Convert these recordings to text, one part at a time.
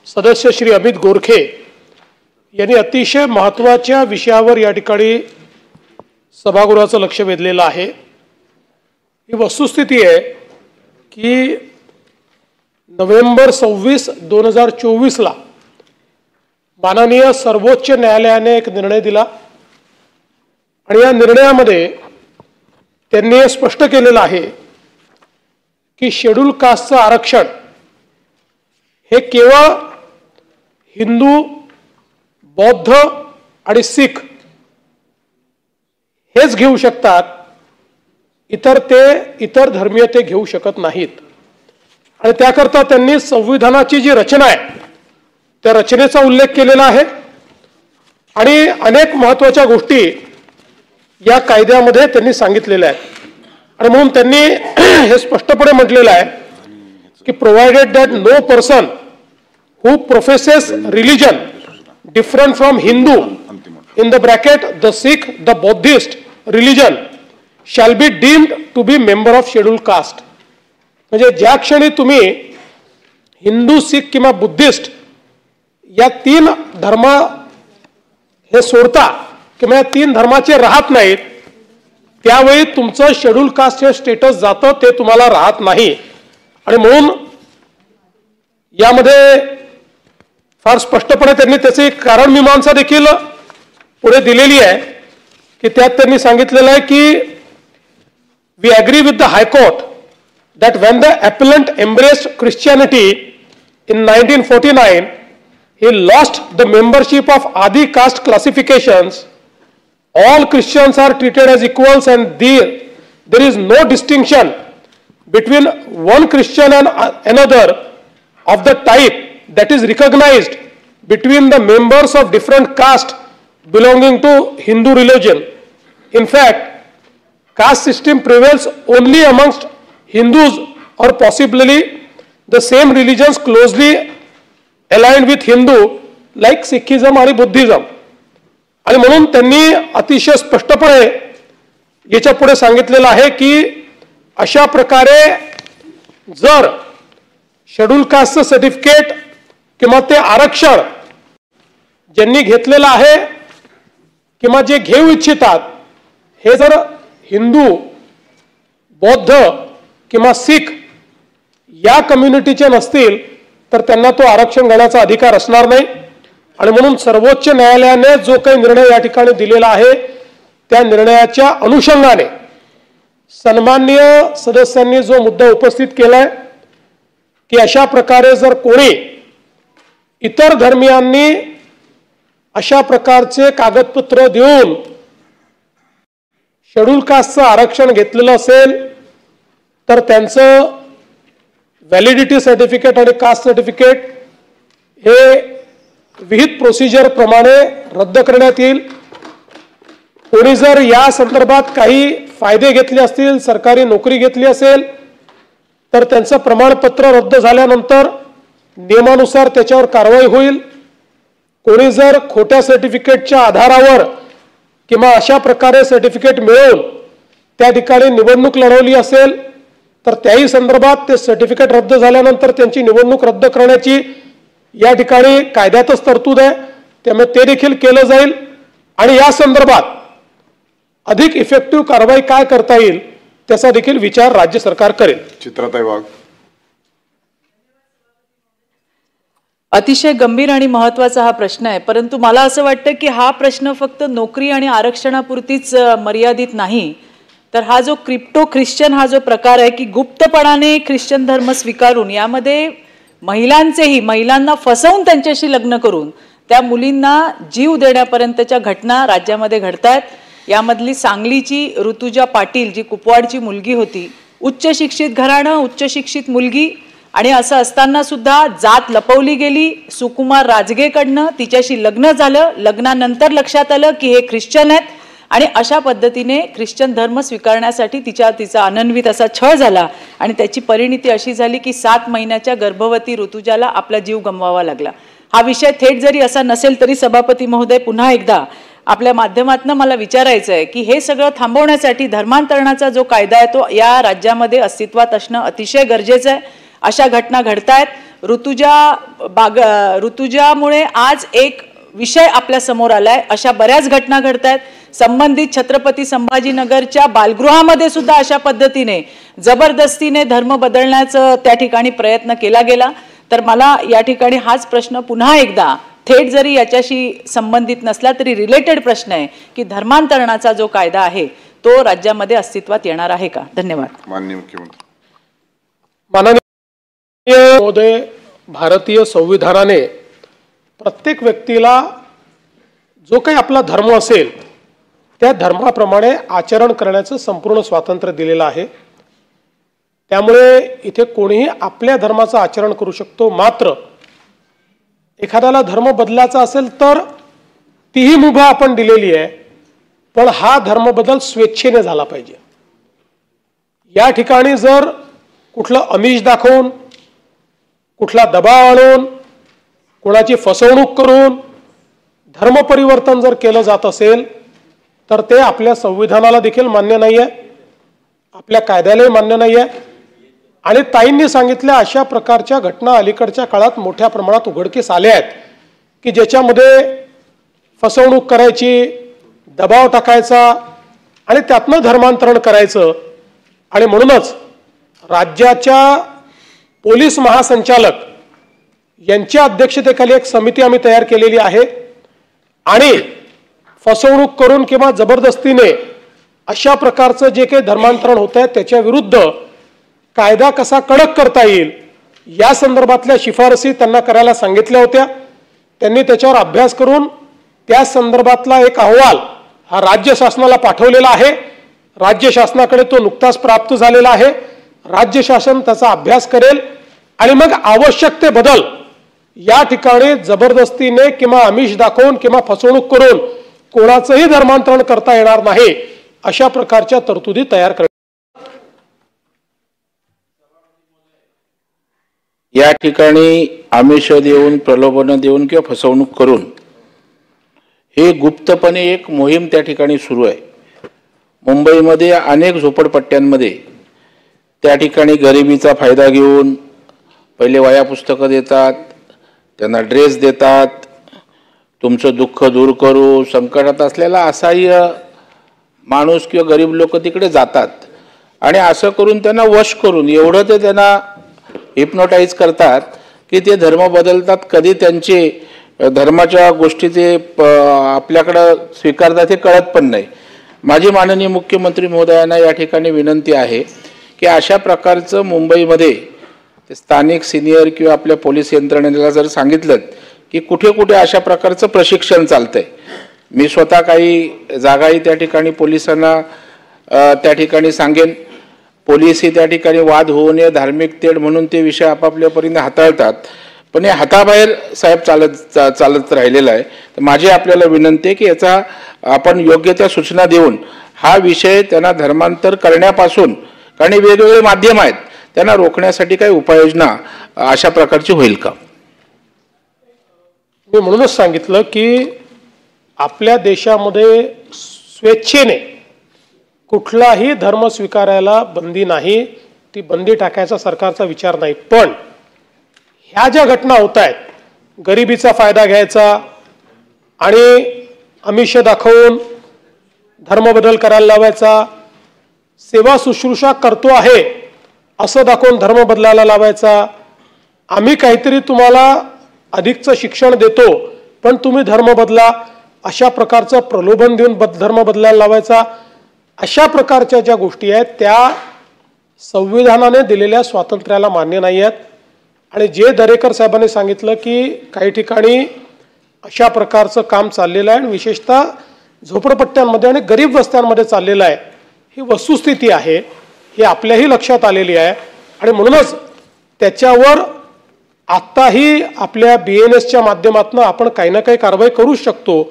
सदस्य श्री अमित गोरखे यांनी अतिशय महत्त्वाच्या विषयावर या ठिकाणी सभागृहाचं लक्ष वेधलेलं आहे। ही वस्तुस्थिती आहे की नोव्हेंबर 26, 2024 ला माननीय सर्वोच्च न्यायालयाने एक निर्णय दिला आणि या निर्णयामध्ये त्यांनी स्पष्ट केलेलं आहे की शेड्यूल कास्टचं आरक्षण हे केवळ हिंदू, बौद्ध आणि सिख हेच घेऊ शकतात, इतर धर्मीय ते घेऊ शकत नाहीत। आणि त्याकरता त्यांनी संविधानाची जी रचना आहे त्या रचनेचा उल्लेख केलेला आहे आणि अनेक महत्त्वाच्या गोष्टी या कायद्यामध्ये त्यांनी सांगितलेल्या आहेत। आणि म्हणून त्यांनी हे स्पष्टपणे म्हटलेलं आहे की provided that no person who professes religion different from Hindu in the bracket the Sikh, the Buddhist religion shall be deemed to be member of scheduled caste। म्हणजे ज्या क्षणी तुम्ही हिंदू, सिख किंवा बुद्धिस्ट या तीन धर्म हे सोडता किंवा या तीन धर्माचे राहत नाहीत त्यावेळी तुमचं शेड्यूल कास्ट हे स्टेटस जातं, ते तुम्हाला राहत नाही। आणि म्हणून यामध्ये फार स्पष्टपणे त्यांनी त्याची कारण मीमांसा देखील पुढे दिलेली आहे की त्यात त्यांनी सांगितलेलं आहे की we agree with the high court that when the appellant embraced Christianity in 1949 he lost the membership of Adi caste classifications. All Christians are treated as equals and there is no distinction between one Christian and another of the type that is recognized between the members of different caste belonging to Hindu religion. In fact, caste system prevails only amongst Hindus or possibly the same religions closely aligned with Hindu like Sikhism आणि Buddhism। आणि म्हणून त्यांनी अतिशय स्पष्टपणे याच्या पुढे सांगितलेलं आहे की अशा प्रकारे जर शेड्यूल कास्टचं सर्टिफिकेट किंवा ते आरक्षण ज्यांनी घेतलेलं आहे किंवा जे घेऊ इच्छितात हे जर हिंदू, बौद्ध किंवा सिख या कम्युनिटीचे नसतील तर त्यांना तो आरक्षण घेण्याचा अधिकार असणार नाही। आणि म्हणून सर्वोच्च न्यायालयाने जो काही निर्णय या ठिकाणी दिलेला आहे त्या निर्णयाच्या अनुषंगाने सन्माननीय सदस्यांनी जो मुद्दा उपस्थित केलाय की अशा प्रकारे जर कोणी इतर धर्मियांनी अशा प्रकारचे कागदपत्र देऊन शेड्यूल कास्टचं आरक्षण घेतलेलं असेल तर त्यांचं व्हॅलिडिटी सर्टिफिकेट आणि कास्ट सर्टिफिकेट हे विहित प्रोसिजर प्रमाणे रद्द करण्यात येईल। कोणी जर या संदर्भात काही फायदे घेतले असतील, सरकारी नोकरी घेतली असेल तर त्यांचं प्रमाणपत्र रद्द झाल्यानंतर नियमानुसार त्याच्यावर कारवाई होईल। कोणी जर खोट्या सर्टिफिकेटच्या आधारावर किंवा अशा प्रकारे सर्टिफिकेट मिळवून त्या ठिकाणी निवडणूक लढवली असेल तर त्याही संदर्भात ते सर्टिफिकेट रद्द झाल्यानंतर त्यांची निवडणूक रद्द करण्याची या ठिकाणी कायद्यातच तरतूद आहे, त्यामुळे ते देखील केलं जाईल। आणि या संदर्भात अधिक इफेक्टिव्ह कारवाई काय करता येईल त्याचा देखील विचार राज्य सरकार करेल। चित्राताई वाघ। अतिशय गंभीर आणि महत्त्वाचा हा प्रश्न आहे, परंतु मला असं वाटतं की हा प्रश्न फक्त नोकरी आणि आरक्षणापुरतीच मर्यादित नाही, तर हा जो क्रिप्टो ख्रिश्चन हा जो प्रकार आहे की गुप्तपणाने ख्रिश्चन धर्म स्वीकारून यामध्ये महिलांना फसवून त्यांच्याशी लग्न करून त्या मुलींना जीव देण्यापर्यंतच्या घटना राज्यामध्ये घडतायत। यामधली सांगलीची ऋतुजा पाटील जी कुपवाडची मुलगी होती, उच्च शिक्षित घराणं, उच्च शिक्षित मुलगी, आणि असं असताना सुद्धा जात लपवली गेली। सुकुमार राजगेकडनं तिच्याशी लग्न झालं, लग्नानंतर लक्षात आलं की हे ख्रिश्चन आहेत आणि अशा पद्धतीने ख्रिश्चन धर्म स्वीकारण्यासाठी तिचा अनन्वित असा छळ झाला आणि त्याची परिणिती अशी झाली की 7 महिन्याच्या गर्भवती ऋतुजाला आपला जीव गमवावा लागला। हा विषय थेट जरी असा नसेल तरी सभापती महोदय पुन्हा एकदा आपल्या माध्यमातून मला विचारायचं आहे की हे सगळं थांबवण्यासाठी धर्मांतरणाचा जो कायदा आहे तो या राज्यामध्ये अस्तित्वात असणं अतिशय गरजेचं आहे। अशा घटना घडतायत, ऋतुजामुळे आज एक विषय आपल्या समोर आलाय. अशा बऱ्याच घटना घडतायत. संबंधित छत्रपती संभाजीनगरच्या बालगृहामध्ये सुद्धा अशा पद्धतीने जबरदस्तीने धर्म बदलण्याचा त्या ठिकाणी प्रयत्न केला गेला. तर मला या ठिकाणी हाच प्रश्न पुन्हा एकदा थेट जरी याच्याशी संबंधित नसला तरी रिलेटेड प्रश्न आहे की धर्मांतरणाचा जो कायदा आहे तो राज्यामध्ये अस्तित्वात येणार आहे का? धन्यवाद. माननीय मुख्यमंत्री. माननीय महोदय, भारतीय संविधानाने प्रत्येक व्यक्तीला जो काही आपला धर्म असेल त्या धर्माप्रमाणे आचरण करण्याचं संपूर्ण स्वातंत्र्य दिलेलं आहे. त्यामुळे इथे कोणीही आपल्या धर्माचं आचरण करू शकतो. मात्र एखाद्याला धर्म बदलायचा असेल तर तीही मुभा आपण दिलेली आहे, पण हा धर्म बदल स्वेच्छेने झाला पाहिजे. या ठिकाणी जर कुठलं आमिष दाखवून, कुठला दबाव आणून, कोणाची फसवणूक करून धर्म परिवर्तन जर केलं जात असेल तर ते आपल्या संविधानाला देखील मान्य नाही आहे, आपल्या कायद्यालाही मान्य नाही आहे. आणि ताईंनी सांगितल्या अशा प्रकारच्या घटना अलीकडच्या काळात मोठ्या प्रमाणात उघडकीस आल्या आहेत की ज्याच्यामध्ये फसवणूक करायची, दबाव टाकायचा आणि त्यातनं धर्मांतरण करायचं. आणि म्हणूनच राज्याच्या पोलीस महासंचालक यांच्या अध्यक्षतेखाली एक समिती आम्ही तयार केलेली आहे आणि फसवणूक करून किंवा जबरदस्तीने अशा प्रकारचं जे काही धर्मांतरण होत आहे त्याच्या विरुद्ध कायदा कसा कडक करता येईल या संदर्भातल्या शिफारसी त्यांना करायला सांगितल्या होत्या. त्यांनी त्याच्यावर अभ्यास करून त्या संदर्भातला एक अहवाल हा राज्य शासनाला पाठवलेला आहे. राज्य शासनाकडे तो नुकताच प्राप्त झालेला आहे. राज्य शासन त्याचा अभ्यास करेल आणि मग आवश्यक ते बदल या ठिकाणी जबरदस्तीने किंवा आमिष दाखवून किंवा फसवणूक करून कोणाचंही धर्मांतरण करता येणार नाही अशा प्रकारच्या तरतुदी तयार करण्यात. या ठिकाणी आमिष देऊन, प्रलोभन देऊन किंवा फसवणूक करून हे गुप्तपणे एक मोहीम त्या ठिकाणी सुरू आहे. मुंबईमध्ये अनेक झोपडपट्ट्यांमध्ये त्या ठिकाणी गरिबीचा फायदा घेऊन पहिले वह्या पुस्तकं देतात, त्यांना ड्रेस देतात, तुमचं दुःख दूर करू, संकटात असलेला असहाय्य माणूस किंवा गरीब लोक तिकडे जातात आणि असं करून त्यांना वश करून एवढं ते त्यांना हिप्नोटाईज करतात की ते धर्म बदलतात. कधी त्यांचे धर्माच्या गोष्टी ते आपल्याकडं स्वीकारतात हे कळत पण नाही. माझी माननीय मुख्यमंत्री महोदयांना या ठिकाणी विनंती आहे की अशा प्रकारचं मुंबईमध्ये स्थानिक सिनियर किंवा आपल्या पोलीस यंत्रणेला जर सांगितलं की कुठे कुठे अशा प्रकारचं प्रशिक्षण चालतंय. मी स्वतः काही जागाही त्या ठिकाणी पोलिसांना त्या ठिकाणी सांगेन. पोलिसही त्या ठिकाणी वाद होऊ नये, धार्मिक तेढ म्हणून ते विषय आपापल्या परीने हाताळतात, पण हे हाताबाहेर साहेब चालत राहिलेला आहे. तर माझी आपल्याला विनंती आहे की याचा आपण योग्य त्या सूचना देऊन हा विषय त्यांना धर्मांतर करण्यापासून, कारण वेगवेगळे माध्यम आहेत, त्यांना रोखण्यासाठी काही उपाययोजना अशा प्रकारची होईल का? मी म्हणूनच सांगितलं की आपल्या देशामध्ये स्वेच्छेने कुठलाही धर्म स्वीकारायला बंदी नाही, ती बंदी टाकायचा सरकारचा विचार नाही. पण ह्या ज्या घटना होत आहेत, गरिबीचा फायदा घ्यायचा आणि आमिष दाखवून धर्म बदल करायला लावायचा, सेवा शुश्रूषा करतो आहे असं दाखवून धर्म बदलायला लावायचा, आम्ही काहीतरी तुम्हाला अधिकचं शिक्षण देतो पण तुम्ही धर्म बदला, अशा प्रकारचं प्रलोभन देऊन धर्म बदलायला लावायचा, अशा प्रकारच्या ज्या गोष्टी आहेत त्या संविधानाने दिलेल्या स्वातंत्र्याला मान्य नाही आहेत. आणि जे दरेकर साहेबांनी सांगितलं की काही ठिकाणी अशा प्रकारचं काम चाललेलं आहे आणि विशेषतः झोपडपट्ट्यांमध्ये आणि गरीब वस्त्यांमध्ये चाललेलं आहे, ही वस्तुस्थिती आहे, ही आपल्याही लक्षात आलेली आहे. आणि म्हणूनच त्याच्यावर आत्ताही आपल्या BNSच्या माध्यमातून आपण काही ना काही कारवाई करू शकतो,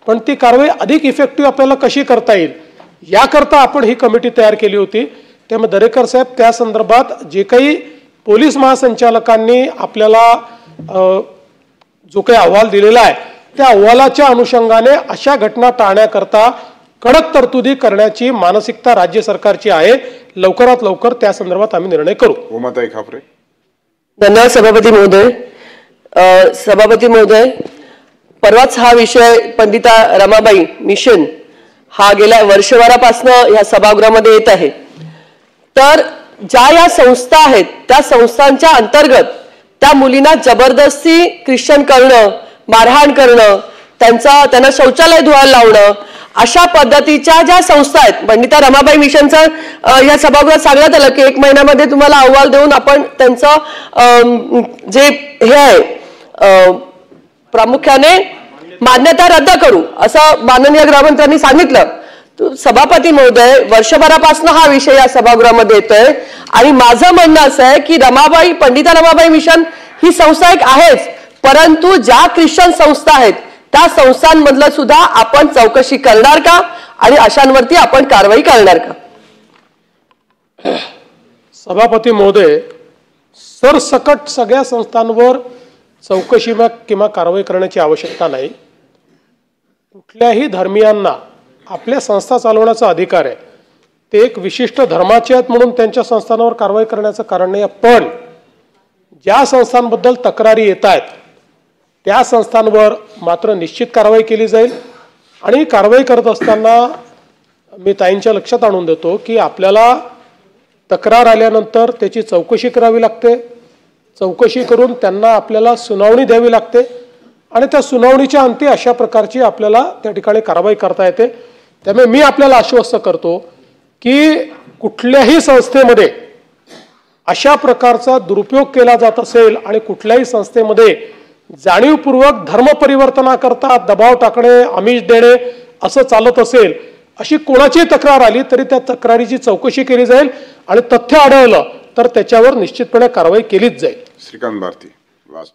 पण ती कारवाई अधिक इफेक्टिव्ह आपल्याला कशी करता येईल याकरता आपण ही कमिटी तयार केली होती. त्यामुळे दरेकर साहेब त्या संदर्भात जे काही पोलीस महासंचालकांनी आपल्याला जो काही अहवाल दिलेला आहे त्या अहवालाच्या अनुषंगाने अशा घटना टाळण्याकरता कडक तरतुदी करण्याची मानसिकता राज्य सरकारची आहे. लवकरात लवकर त्या संदर्भात आम्ही निर्णय करू. उमाताई खापरे. धन्यवाद सभापती महोदय. सभापती महोदय, परवाच हा विषय पंडिता रमाबाई मिशन हा गेल्या वर्षभरापासून ह्या सभागृहामध्ये येत आहे. तर ज्या या संस्था आहेत त्या संस्थांच्या अंतर्गत त्या मुलींना जबरदस्ती ख्रिश्चन करणं, मारहाण करणं, त्यांना शौचालय धुवायला लावणं, अशा पद्धतीच्या ज्या संस्था आहेत, पंडिता रमाबाई मिशनचं या सभागृहात सांगण्यात आलं की 1 महिन्यामध्ये तुम्हाला अहवाल देऊन आपण त्यांचं जे हे आहे प्रामुख्याने मान्यता रद्द करू असं माननीय गृहमंत्र्यांनी सांगितलं. सभापती महोदय, वर्षभरापासून हा विषय या सभागृहामध्ये येतोय आणि माझं म्हणणं असं आहे की पंडिता रमाबाई मिशन ही संस्था एक आहेच, परंतु ज्या ख्रिश्चन संस्था आहेत त्या संस्थांमधलं सुद्धा आपण चौकशी करणार का आणि अशांवरती आपण कारवाई करणार का? सभापती महोदय, सरसकट सगळ्या संस्थांवर चौकशी किंवा कारवाई करण्याची आवश्यकता नाही. कुठल्याही धर्मियांना आपल्या संस्था चालवण्याचा अधिकार आहे. ते एक विशिष्ट धर्माचे आहेत म्हणून त्यांच्या संस्थांवर कारवाई करण्याचं कारण नाही. पण ज्या संस्थांबद्दल तक्रारी येत आहेत त्या संस्थांवर मात्र निश्चित कारवाई केली जाईल. आणि कारवाई करत असताना मी ताईंच्या लक्षात आणून देतो की आपल्याला तक्रार आल्यानंतर त्याची चौकशी करावी लागते. चौकशी करून त्यांना आपल्याला सुनावणी द्यावी लागते आणि त्या सुनावणीच्या अंती अशा प्रकारची आपल्याला त्या ठिकाणी कारवाई करता येते. त्यामुळे मी आपल्याला आश्वस्त करतो की कुठल्याही संस्थेमध्ये अशा प्रकारचा दुरुपयोग केला जात असेल आणि कुठल्याही संस्थेमध्ये जाणीवपूर्वक धर्म परिवर्तनाकरता दबाव टाकणे, आमिष देणे असं चालत असेल, अशी कोणाची तक्रार आली तरी त्या तक्रारीची चौकशी केली जाईल आणि तथ्य आढळलं तर त्याच्यावर निश्चितपणे कारवाई केलीच जाईल. श्रीकांत भारती लास्ट.